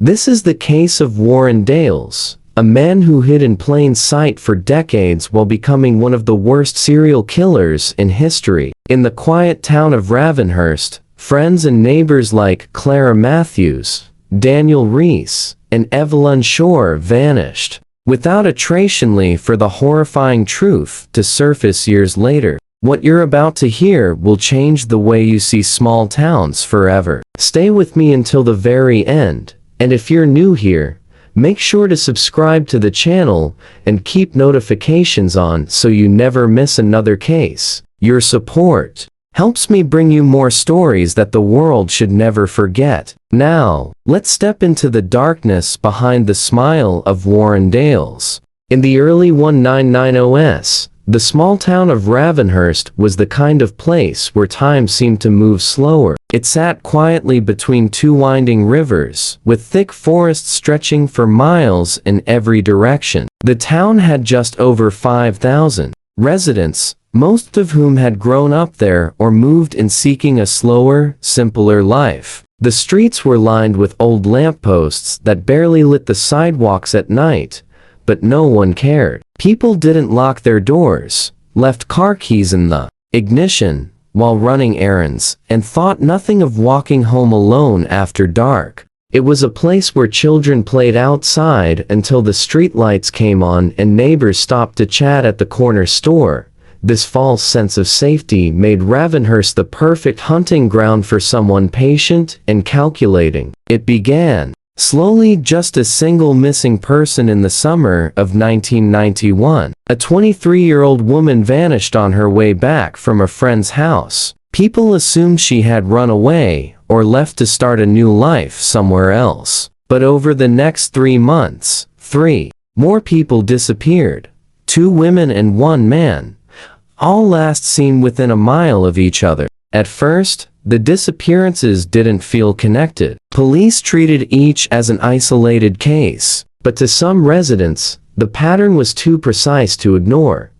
This is the case of Warren Dales, a man who hid in plain sight for decades while becoming one of the worst serial killers in history. In the quiet town of Ravenhurst, friends and neighbors like Clara Matthews, Daniel Reese, and Evelyn Shore vanished, without a trace, for the horrifying truth to surface years later. What you're about to hear will change the way you see small towns forever. Stay with me until the very end, and if you're new here, make sure to subscribe to the channel and keep notifications on so you never miss another case. Your support helps me bring you more stories that the world should never forget. Now, let's step into the darkness behind the smile of Warren Dales. In the early 1990s, the small town of Ravenhurst was the kind of place where time seemed to move slower. It sat quietly between two winding rivers, with thick forests stretching for miles in every direction. The town had just over 5,000 residents, most of whom had grown up there or moved in seeking a slower, simpler life. The streets were lined with old lampposts that barely lit the sidewalks at night, but no one cared. People didn't lock their doors, left car keys in the ignition while running errands, and thought nothing of walking home alone after dark. It was a place where children played outside until the street lights came on and neighbors stopped to chat at the corner store. This false sense of safety made Ravenhurst the perfect hunting ground for someone patient and calculating. It began slowly, just a single missing person in the summer of 1991. A 23-year-old woman vanished on her way back from a friend's house. People assumed she had run away or left to start a new life somewhere else. But over the next 3 months, 3 more people disappeared. 2 women and 1 man, all last seen within a mile of each other. At first, the disappearances didn't feel connected. Police treated each as an isolated case, but to some residents, the pattern was too precise to ignore.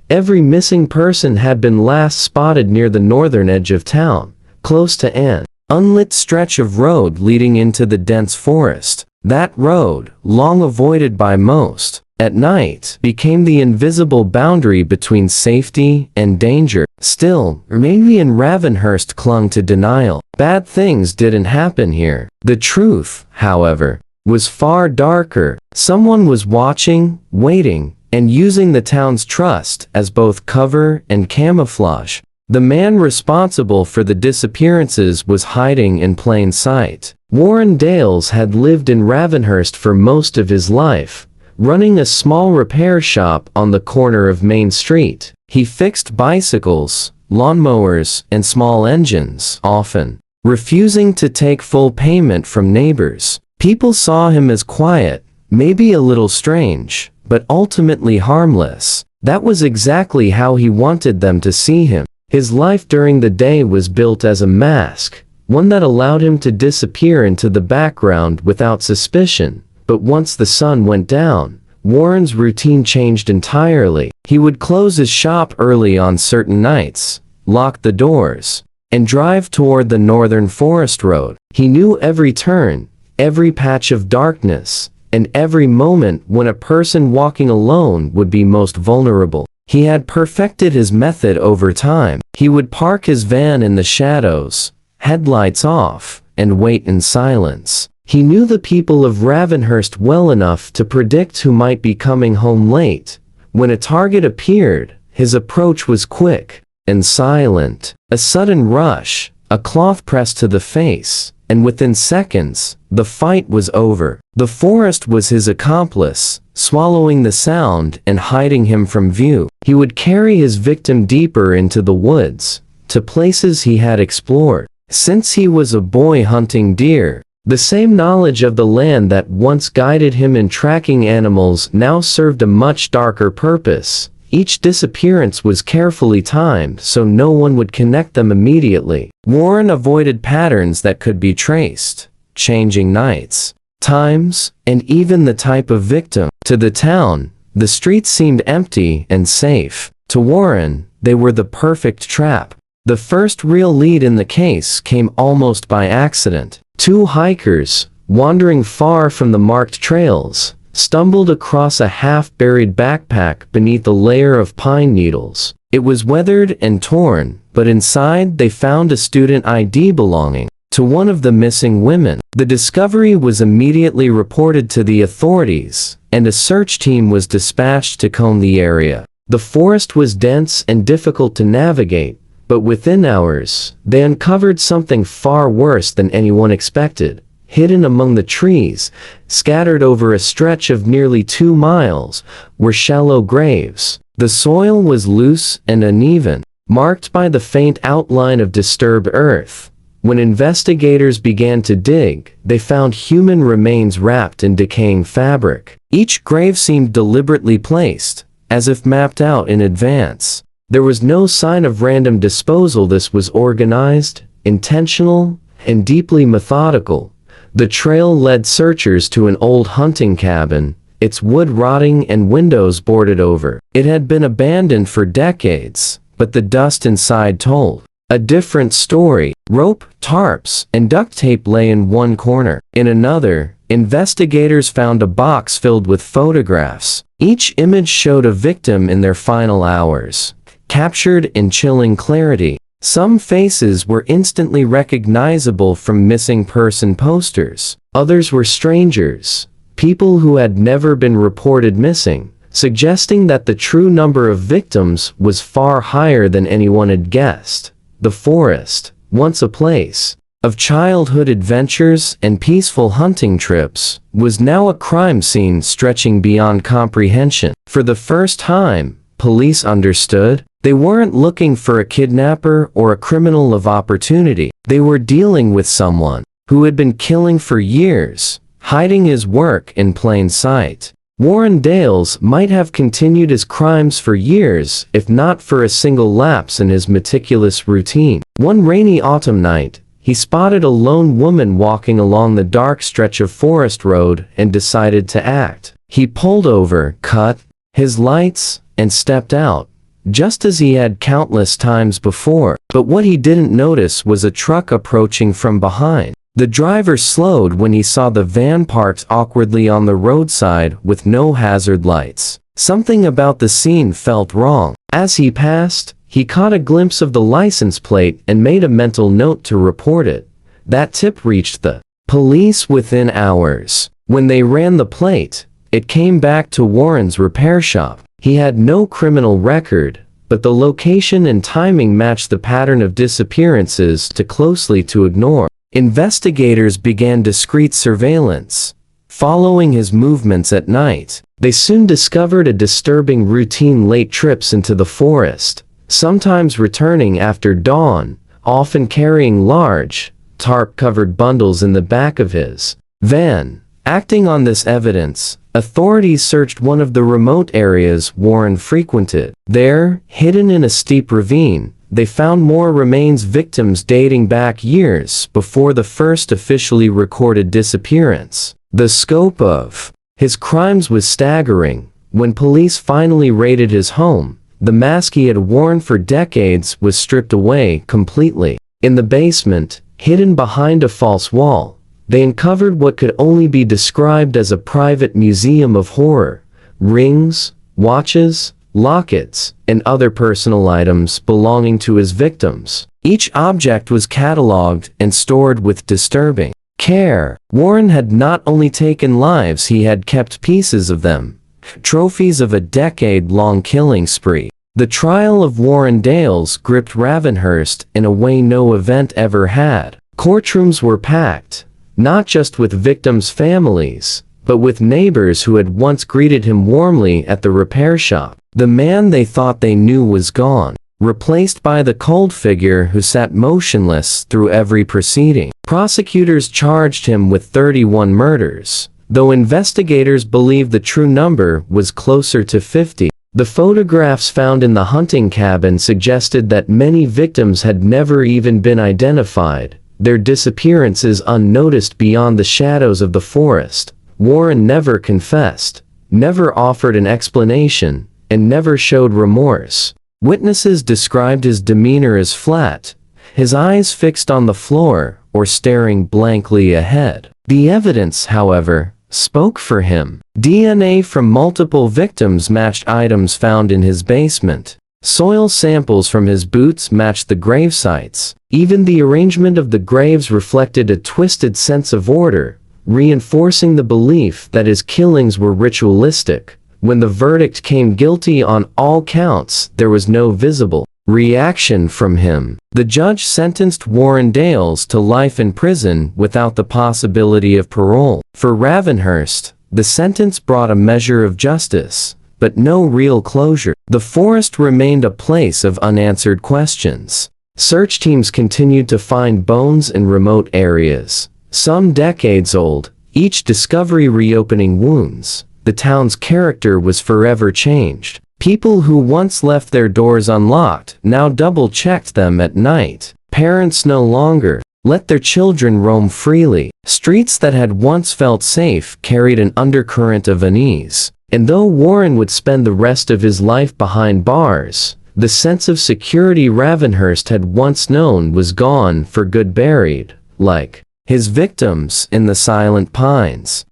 Every missing person had been last spotted near the northern edge of town, close to an unlit stretch of road leading into the dense forest. That road, long avoided by most, at night became the invisible boundary between safety and danger. Still, many in Ravenhurst clung to denial. Bad things didn't happen here. The truth, however, was far darker. Someone was watching, waiting, and using the town's trust as both cover and camouflage. The man responsible for the disappearances was hiding in plain sight. Warren Dales had lived in Ravenhurst for most of his life, running a small repair shop on the corner of Main Street. He fixed bicycles, lawnmowers, and small engines, often refusing to take full payment from neighbors. People saw him as quiet, maybe a little strange, but ultimately harmless. That was exactly how he wanted them to see him. His life during the day was built as a mask, one that allowed him to disappear into the background without suspicion. But once the sun went down, Warren's routine changed entirely. He would close his shop early on certain nights, lock the doors, and drive toward the northern forest road. He knew every turn, every patch of darkness, and every moment when a person walking alone would be most vulnerable. He had perfected his method over time. He would park his van in the shadows, headlights off, and wait in silence. He knew the people of Ravenhurst well enough to predict who might be coming home late. When a target appeared, his approach was quick and silent. A sudden rush, a cloth pressed to the face, and within seconds, the fight was over. The forest was his accomplice, swallowing the sound and hiding him from view. He would carry his victim deeper into the woods, to places he had explored. Since he was a boy hunting deer, the same knowledge of the land that once guided him in tracking animals now served a much darker purpose. Each disappearance was carefully timed so no one would connect them immediately. Warren avoided patterns that could be traced, changing nights, times, and even the type of victim. To the town, the streets seemed empty and safe. To Warren, they were the perfect trap. The first real lead in the case came almost by accident. 2 hikers, wandering far from the marked trails, stumbled across a half-buried backpack beneath a layer of pine needles. It was weathered and torn, but inside they found a student ID belonging to one of the missing women. The discovery was immediately reported to the authorities, and a search team was dispatched to comb the area. The forest was dense and difficult to navigate, but within hours, they uncovered something far worse than anyone expected. Hidden among the trees, scattered over a stretch of nearly 2 miles, were shallow graves. The soil was loose and uneven, marked by the faint outline of disturbed earth. When investigators began to dig, they found human remains wrapped in decaying fabric. Each grave seemed deliberately placed, as if mapped out in advance. There was no sign of random disposal. This was organized, intentional, and deeply methodical. The trail led searchers to an old hunting cabin, its wood rotting and windows boarded over. It had been abandoned for decades, but the dust inside told a different story. Rope, tarps, and duct tape lay in one corner. In another, investigators found a box filled with photographs. Each image showed a victim in their final hours, captured in chilling clarity. Some faces were instantly recognizable from missing person posters. Others were strangers, people who had never been reported missing, suggesting that the true number of victims was far higher than anyone had guessed. The forest, once a place of childhood adventures and peaceful hunting trips, was now a crime scene stretching beyond comprehension. For the first time, police understood. They weren't looking for a kidnapper or a criminal of opportunity. They were dealing with someone who had been killing for years, hiding his work in plain sight. Warren Dales might have continued his crimes for years if not for a single lapse in his meticulous routine. One rainy autumn night, he spotted a lone woman walking along the dark stretch of forest road and decided to act. He pulled over, cut his lights, and stepped out, just as he had countless times before. But what he didn't notice was a truck approaching from behind. The driver slowed when he saw the van parked awkwardly on the roadside with no hazard lights. Something about the scene felt wrong. As he passed, he caught a glimpse of the license plate and made a mental note to report it. That tip reached the police within hours. When they ran the plate, it came back to Warren's repair shop. He had no criminal record, but the location and timing matched the pattern of disappearances too closely to ignore. Investigators began discreet surveillance, following his movements at night. They soon discovered a disturbing routine: late trips into the forest, sometimes returning after dawn, often carrying large, tarp-covered bundles in the back of his van. Acting on this evidence, authorities searched one of the remote areas Warren frequented. There, hidden in a steep ravine, they found more remains, victims dating back years before the first officially recorded disappearance. The scope of his crimes was staggering. When police finally raided his home, the mask he had worn for decades was stripped away completely. In the basement, hidden behind a false wall, they uncovered what could only be described as a private museum of horror: rings, watches, lockets, and other personal items belonging to his victims. Each object was catalogued and stored with disturbing care. Warren had not only taken lives, he had kept pieces of them, trophies of a decade-long killing spree. The trial of Warren Dales gripped Ravenhurst in a way no event ever had. Courtrooms were packed, not just with victims' families, but with neighbors who had once greeted him warmly at the repair shop. The man they thought they knew was gone, replaced by the cold figure who sat motionless through every proceeding. Prosecutors charged him with 31 murders, though investigators believed the true number was closer to 50. The photographs found in the hunting cabin suggested that many victims had never even been identified, their disappearances unnoticed beyond the shadows of the forest. Warren never confessed, never offered an explanation, and never showed remorse. Witnesses described his demeanor as flat, his eyes fixed on the floor, or staring blankly ahead. The evidence, however, spoke for him. DNA from multiple victims matched items found in his basement. Soil samples from his boots matched the grave sites. Even the arrangement of the graves reflected a twisted sense of order, reinforcing the belief that his killings were ritualistic. When the verdict came guilty on all counts, there was no visible reaction from him. The judge sentenced Warren Dales to life in prison without the possibility of parole. For Ravenhurst, the sentence brought a measure of justice, but no real closure. The forest remained a place of unanswered questions. Search teams continued to find bones in remote areas, some decades old, each discovery reopening wounds. The town's character was forever changed. People who once left their doors unlocked now double-checked them at night. Parents no longer let their children roam freely. Streets that had once felt safe carried an undercurrent of unease. And though Warren would spend the rest of his life behind bars, the sense of security Ravenhurst had once known was gone for good, buried, like his victims, in the silent pines.